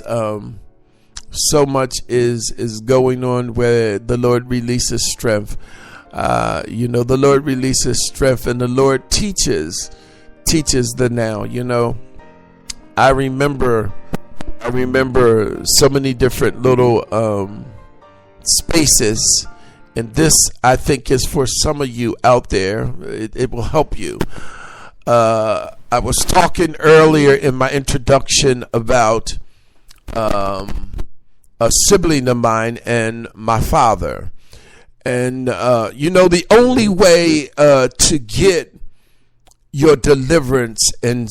is so much is going on where the Lord releases strength. The Lord releases strength, and the Lord teaches the now. I remember so many different little spaces, and this, I think, is for some of you out there. It will help you. I was talking earlier in my introduction about a sibling of mine and my father. And, the only way to get your deliverance in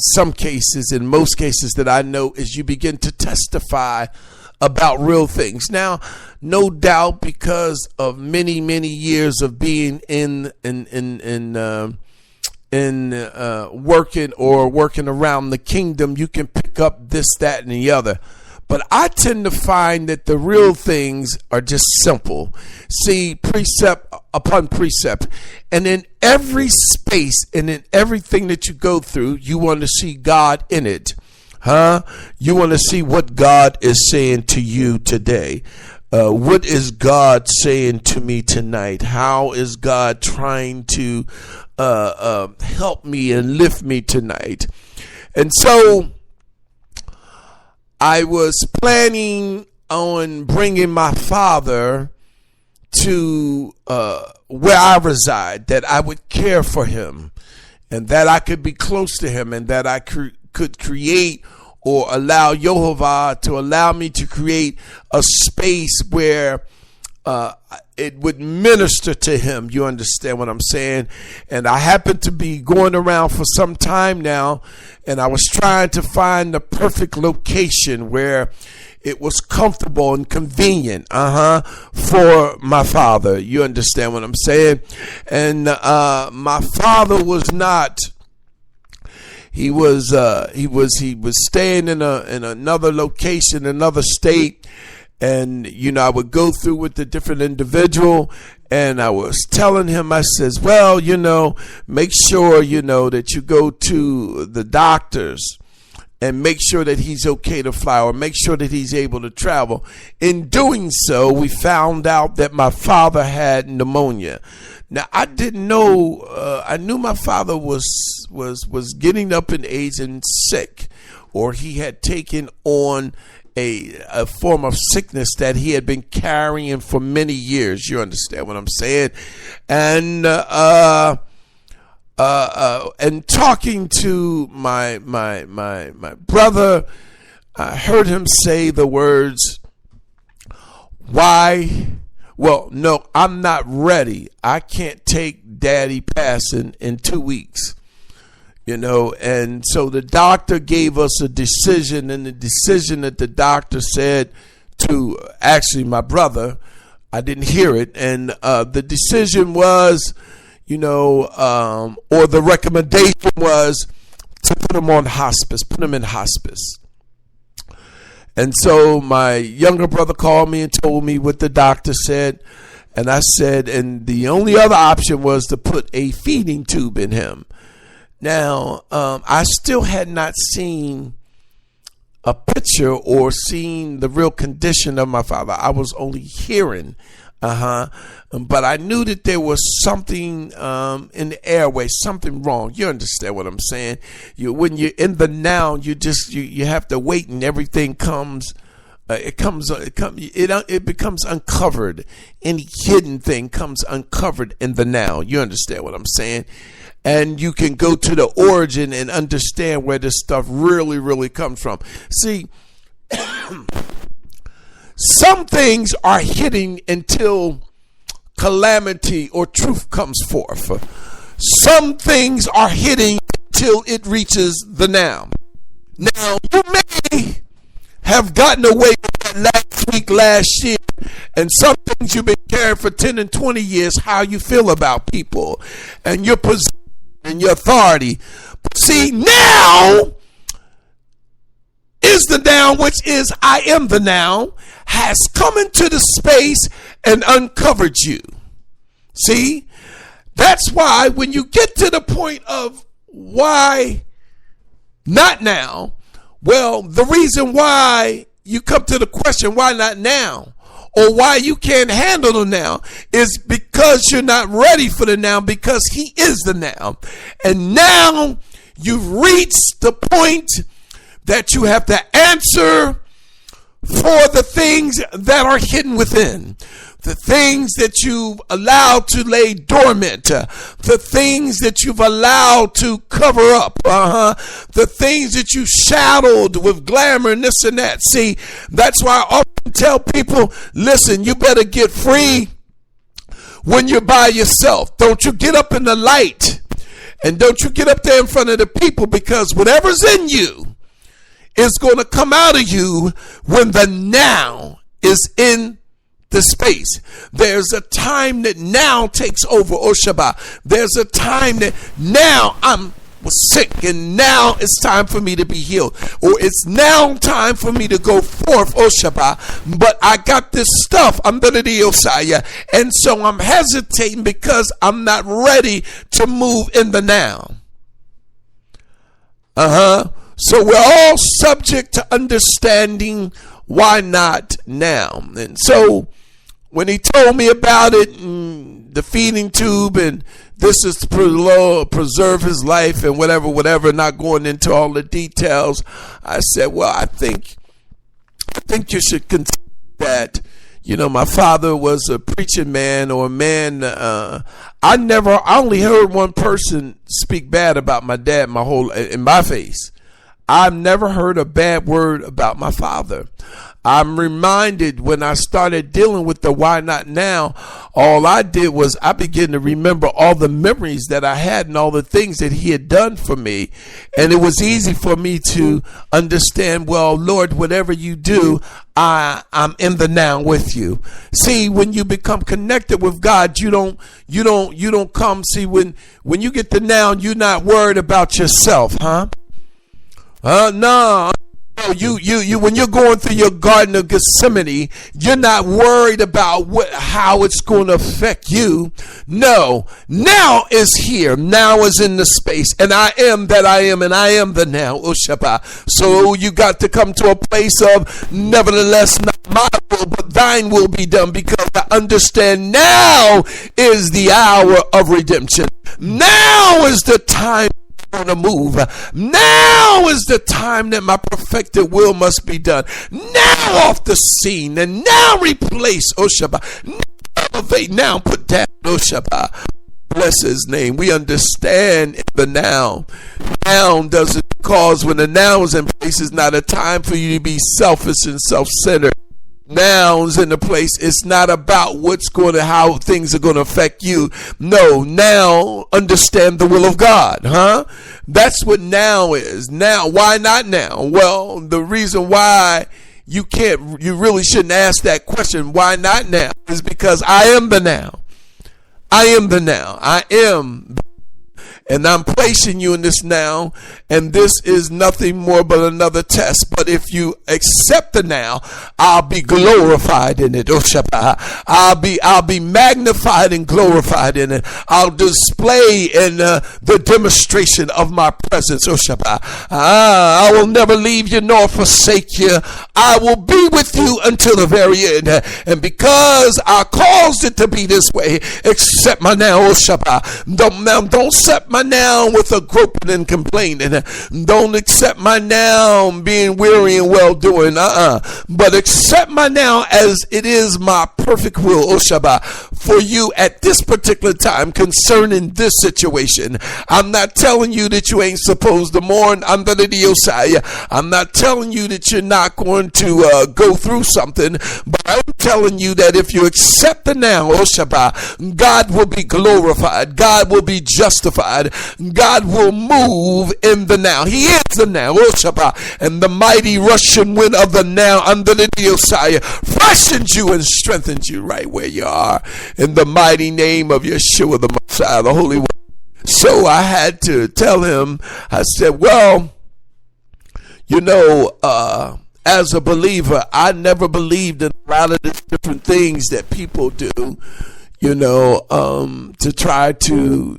most cases that I know, is you begin to testify about real things. Now, no doubt, because of many, many years of being in working around the kingdom, you can pick up this, that, and the other. But I tend to find that the real things are just simple. See, precept upon precept. And in every space and in everything that you go through, you want to see God in it. You want to see what God is saying to you today. What is God saying to me tonight? How is God trying to help me and lift me tonight? And so I was planning on bringing my father to where I reside, that I would care for him, and that I could be close to him, and that I could create, or allow Jehovah to allow me to create a space where it would minister to him. You understand what I'm saying? And I happened to be going around for some time now, and I was trying to find the perfect location where it was comfortable and convenient for my father. You understand what I'm saying? And my father was not. He was staying in another location, another state. And, I would go through with the different individual, and I was telling him, I says, well, make sure, that you go to the doctors and make sure that he's okay to fly, or make sure that he's able to travel. In doing so, we found out that my father had pneumonia. Now, I didn't know, I knew my father was getting up in age and sick, or he had taken on a form of sickness that he had been carrying for many years. You understand what I'm saying? And talking to my brother, I heard him say the words, "Why? Well, no, I'm not ready. I can't take Daddy passing in 2 weeks." And so the doctor gave us a decision, and the decision that the doctor said to actually my brother, I didn't hear it. And the decision was, or the recommendation was to put him on hospice, put him in hospice. And so my younger brother called me and told me what the doctor said. And I said, and the only other option was to put a feeding tube in him. Now, I still had not seen a picture or seen the real condition of my father. I was only hearing, but I knew that there was something in the airway, something wrong. You understand what I'm saying? When you're in the now, you have to wait, and everything comes. It becomes uncovered. Any hidden thing comes uncovered in the now. You understand what I'm saying? And you can go to the origin and understand where this stuff really, really comes from. See, some things are hidden until calamity or truth comes forth. Some things are hidden until it reaches the now. Now, you may have gotten away with that last year, and some things you've been carrying for 10 and 20 years, how you feel about people and your position and your authority. But see, now is the now, which is I am the now, has come into the space and uncovered you. See, that's why when you get to the point of why not now, well, the reason why you come to the question, why not now? Or why you can't handle the now is because you're not ready for the now, because he is the now. And now you've reached the point that you have to answer for the things that are hidden within. The things that you've allowed to lay dormant, the things that you've allowed to cover up, the things that you shadowed with glamour and this and that. See, that's why I often tell people, listen, you better get free when you're by yourself. Don't you get up in the light, and don't you get up there in front of the people, because whatever's in you is going to come out of you when the now is in the space. There's a time that now takes over, Oshaba. There's a time that now was sick and now it's time for me to be healed, or it's now time for me to go forth, Oshaba. But I got this stuff under the Osaya, and so I'm hesitating because I'm not ready to move in the now. So we're all subject to understanding why not now. And so when he told me about it, and the feeding tube, and this is to preserve his life and whatever, not going into all the details, I said, well, I think you should consider that. You know, my father was a preaching man, or a man. I only heard one person speak bad about my dad in my face. I've never heard a bad word about my father. I'm reminded when I started dealing with the why not now, all I did was I began to remember all the memories that I had and all the things that he had done for me. And it was easy for me to understand, well, Lord, whatever you do, I'm in the now with you. See, when you become connected with God, you don't come. See, when you get the now, you're not worried about yourself, no. You when you're going through your Garden of Gethsemane, you're not worried about how it's going to affect you. No, now is here. Now is in the space, and I am that I am, and I am the now. Ushaba. So you got to come to a place of, nevertheless, not my will, but thine will be done, because I understand now is the hour of redemption. Now is the time to move. Now is the time that my perfected will must be done. Now off the scene, and now replace Oshaba. Now elevate, now put down Oshaba. Bless his name. We understand the now. Now doesn't cause, when the now is in place, is not a time for you to be selfish and self-centered. Now's in the place. It's not about how things are going to affect you. No, now understand the will of God, That's what now is. Now, why not now? Well, the reason why you really shouldn't ask that question, why not now, is because I am the now. I am the now. I am. And I'm placing you in this now, and this is nothing more but another test. But if you accept the now, I'll be glorified in it. I'll be magnified and glorified in it. I'll display in the demonstration of my presence. I will never leave you nor forsake you. I will be with you until the very end. And because I caused it to be this way, accept my now. Don't accept my now with a groping and complaining. Don't accept my now being weary and well doing. But accept my now as it is my perfect will, Oshaba, for you at this particular time concerning this situation. I'm not telling you that you ain't supposed to mourn under the Osaya. I'm not telling you that you're not going to go through something, but I'm telling you that if you accept the now, Oshaba, God will be glorified. God will be justified. God will move in the now. He is the now, Oshaba, and the mighty rushing wind of the now under the Osaya freshens you and strengthens you right where you are, in the mighty name of Yeshua the Messiah, the Holy One. So I had to tell him, I said, well, as a believer, I never believed in a lot of the different things that people do, to try to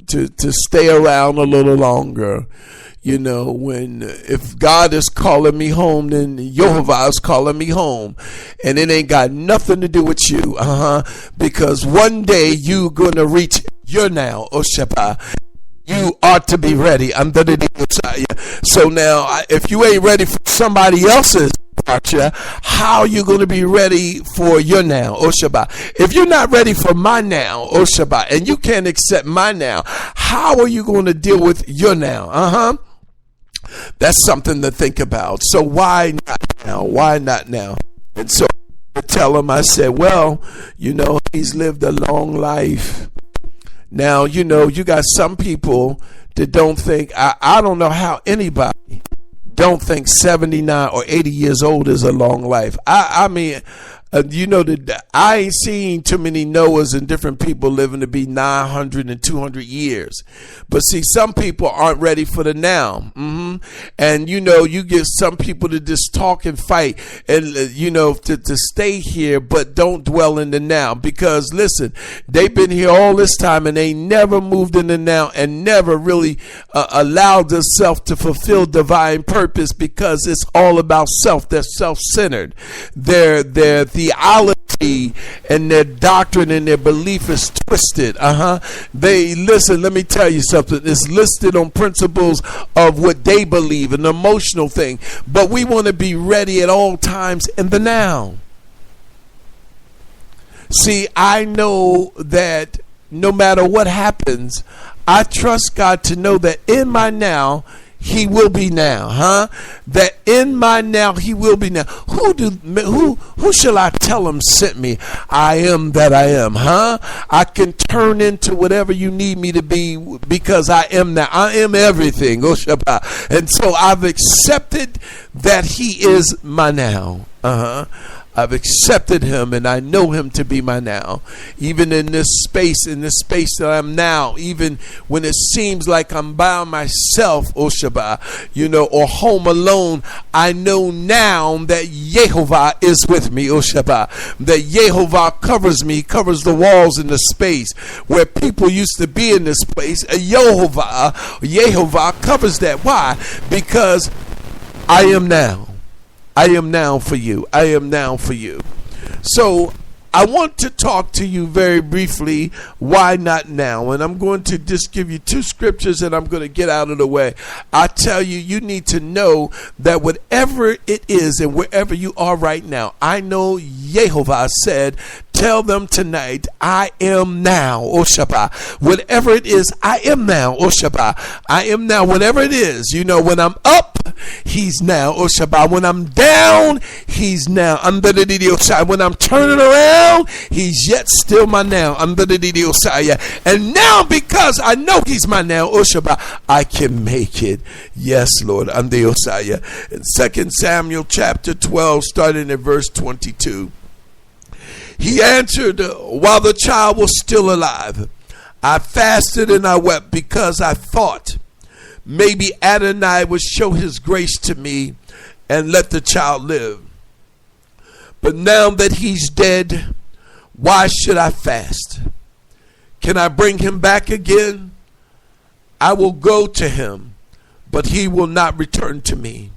stay around a little longer. if God is calling me home, then Yehovah is calling me home, and it ain't got nothing to do with you, because one day you're gonna reach your now, Oshaba. You ought to be ready. So now, if you ain't ready for somebody else's departure, how are you going to be ready for your now, Oshaba? If you're not ready for my now, Oshaba, and you can't accept my now, how are you going to deal with your now? That's something to think about. So why not now? Why not now? And so I tell him, I said, well, he's lived a long life. Now, you got some people that don't think, I don't know how anybody don't think 79 or 80 years old is a long life. I mean, I ain't seen too many Noahs and different people living to be 900 and 200 years. But see, some people aren't ready for the now. And, you get some people to just talk and fight and, to stay here, but don't dwell in the now. Because, listen, they've been here all this time and they never moved in the now and never really allowed themselves to fulfill divine purpose, because it's all about self. They're self-centered. They're theology and their doctrine and their belief is twisted. Let me tell you something. It's listed on principles of what they believe, an emotional thing. But we want to be ready at all times in the now. See, I know that no matter what happens, I trust God to know that in my now, He will be now, That in my now, He will be now. Who shall I tell him sent me? I am that I am, I can turn into whatever you need me to be, because I am now. I am everything, Shabbat. And so I've accepted that He is my now, I've accepted Him and I know Him to be my now. Even in this space that I'm now, even when it seems like I'm by myself, Shabbat, or home alone, I know now that Yehovah is with me, Shabbat. That Yehovah covers me, covers the walls in the space where people used to be in this place. Yehovah covers that. Why? Because I am now. I am now for you. I am now for you. So I want to talk to you very briefly. Why not now? And I'm going to just give you two scriptures and I'm going to get out of the way. I tell you, you need to know that whatever it is and wherever you are right now, I know Yehovah said, tell them tonight, I am now, Shabbat. Whatever it is, I am now, Shabbat. I am now, whatever it is. When I'm up, He's now, Shabbat. When I'm down, He's now. When I'm turning around, He's yet still my now. And now, because I know He's my now, Shabbat, I can make it. Yes, Lord. In 2 Samuel chapter 12, starting at verse 22. He answered, while the child was still alive, I fasted and I wept, because I thought maybe Adonai would show His grace to me and let the child live. But now that he's dead, why should I fast? Can I bring him back again? I will go to him, but he will not return to me.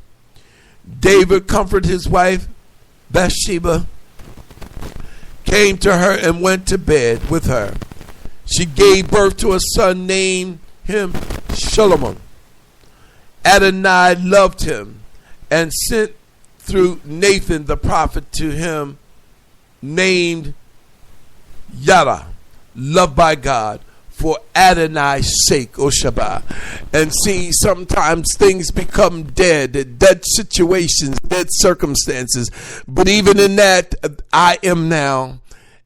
David comforted his wife Bathsheba, came to her and went to bed with her. She gave birth to a son, named him Solomon. Adonai loved him and sent through Nathan the prophet to him, named Yada, loved by God, for Adonai's sake, Shabbat. And see, sometimes things become dead situations, dead circumstances. But even in that, I am now.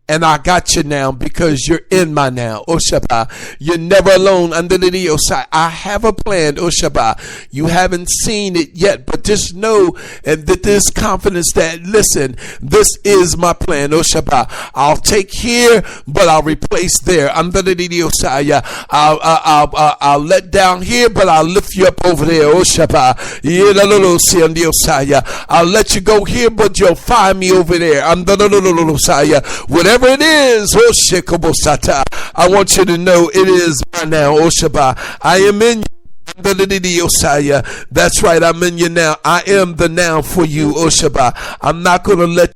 And I got you now because you're in my now, Shabbat. You're never alone under the Osai. I have a plan, Shabbat. You haven't seen it yet, but just know that there's confidence that, listen, this is my plan, Shabbat. I'll take here, but I'll replace there. Under the Osai. I'll let down here, but I'll lift you up over there, Shabbat. I'll let you go here, but you'll find me over there. Under the Osai. Whatever it is, I want you to know it is by now, Shabbat. I am in That's right. I'm in you now. I am the now for you, Oshaba. I'm not going to let